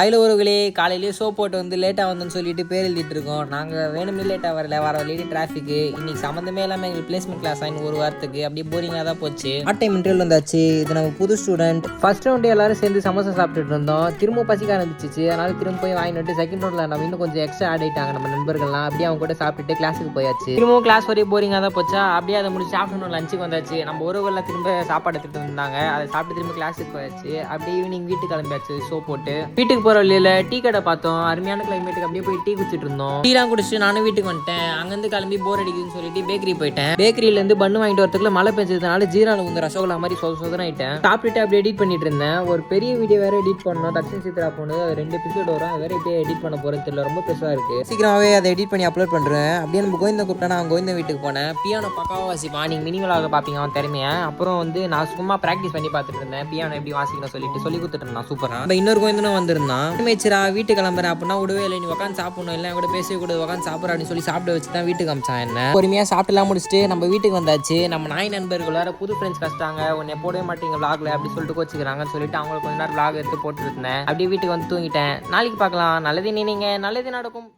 அதில் ஒருவர்களே காலையிலேயே ஷோ போட்டு வந்து லேட்டாக வந்தோன்னு சொல்லிட்டு பேர் எழுதிட்டு இருக்கோம். நாங்கள் வேணும்னே லேட்டாக வரல, வர வழியிலே டிராஃபிக்கு. இன்னைக்கு சம்மந்தமே இல்லாமல் எங்களுக்கு பிளேஸ்மெண்ட் கிளாஸ் ஆகின்னு ஒரு வாரத்துக்கு அப்படியே போரிங்காக தான் போச்சு. பார்ட் டைம் இன்டர்வியூ வந்தாச்சு. இது நம்ம புது ஸ்டூடெண்ட். ஃபர்ஸ்ட் ரவுண்டு எல்லாரும் சேர்ந்து சமோசா சாப்பிட்டுட்டு இருந்தோம். திரும்ப பசிக்க ஆரம்பிச்சிச்சு. அதனால திரும்ப போய் வாங்கிட்டு செகண்ட் ரவுண்டில் நம்ம இன்னும் கொஞ்சம் எக்ஸ்ட்ரா ஆட் ஆகிட்டாங்க நம்ம நண்பர்கள்லாம். அப்படியே அவங்க கூட சாப்பிட்டுட்டு கிளாஸுக்கு போயாச்சு. திரும்பவும் கிளாஸ் ஒரே போரிங்காக தான் போச்சா. அப்படியே அதை முடிச்சு ஆஃப்டர்நூன் லஞ்சுக்கு வந்தாச்சு. நம்ம ஒருவரில் திரும்ப சாப்பாடு எடுத்துட்டு வந்தாங்க. அதை சாப்பிட்டு திரும்ப கிளாஸுக்கு போயாச்சு. அப்படியே ஈவினிங் வீட்டுக்கு கிளம்பியாச்சு ஷோ போட்டு. வீட்டுக்கு போகிற வழியில் டீ கடை பார்த்தோம். அருமையான கிளைமேட்டுக்கு அப்படியே போய் டீ குடிச்சிட்டு இருந்தோம். டீலாம் குடிச்சிட்டு நானும் வீட்டுக்கு வந்துட்டேன். அங்கேருந்து கிளம்பி போர் அடிக்குதுன்னு சொல்லிட்டு பேக்கரி போயிட்டேன். பேக்கரியிலேருந்து பண்ணு வாங்கிட்டு வரதுக்குள்ள மழை பெஞ்சதுனால ஜீரால வந்து ரசகுல்லா மாதிரி சொதன ஆயிட்டேன். சாப்பிட்டுட்டு அப்படியே எடிட் பண்ணிட்டு இருந்தேன். ஒரு பெரிய வீடியோ வேற எடிட் பண்ணணும். தக்ஷன் சித்ரா போனது 2 எபிசோட் வரும். வேற இப்போ எடிட் பண்ண போறது தெரியல, ரொம்ப பெருசாக இருக்கு. சீக்கிரமாவே அதை எடிட் பண்ணி அப்லோட் பண்றேன். அப்படியே நம்ம கோவிந்தா கூப்பிட்டா நான் கோவிந்தா வீட்டுக்கு போனேன். பியானோ பக்காவா வாசிப்பான். நீங்க மினிமலாக பாப்பீங்க அவன் திறமையை. அப்புறம் வந்து நான் சும்மா பிராக்டிஸ் பண்ணி பார்த்துட்டு இருந்தேன். பியானோ எப்படி வாசிக்கணும் சொல்லிட்டு சொல்லி கொடுத்துட்டு இருந்தான். சூப்பரா. இன்னொரு கோவிந்தனும் வந்திருந்தான். மேய்ச்சரா வீட்டுக்கு கிளம்புறேன் அப்படின்னா விடவே இல்லை. நீ உட்காந்து சாப்பிடணும், இல்லை கூட பேசவே கூட உட்காந்து சாப்பிட்ற அப்படின்னு சொல்லி சாப்பிட வச்சு தான் வீட்டுக்கு அமிச்சான். என்ன பொறுமையாக சாப்பிட்டுலாம் முடிச்சுட்டு நம்ம வீட்டுக்கு வந்தாச்சு. நம்ம நாய் நண்பர்கள் வேற புது ஃப்ரெண்ட்ஸ் கஷ்டாங்க. உன்னை போடவே மாட்டீங்க விளாக்ல அப்படி சொல்லிட்டு கோச்சிக்கிறாங்கன்னு சொல்லிட்டு அவங்களுக்கு கொஞ்ச நேரம் விளாக் எடுத்து போட்டு இருந்தேன். அப்படியே வீட்டுக்கு வந்து தூங்கிட்டேன். நாளைக்கு பார்க்கலாம். நல்லது நினைங்க, நல்லது நடக்கும்.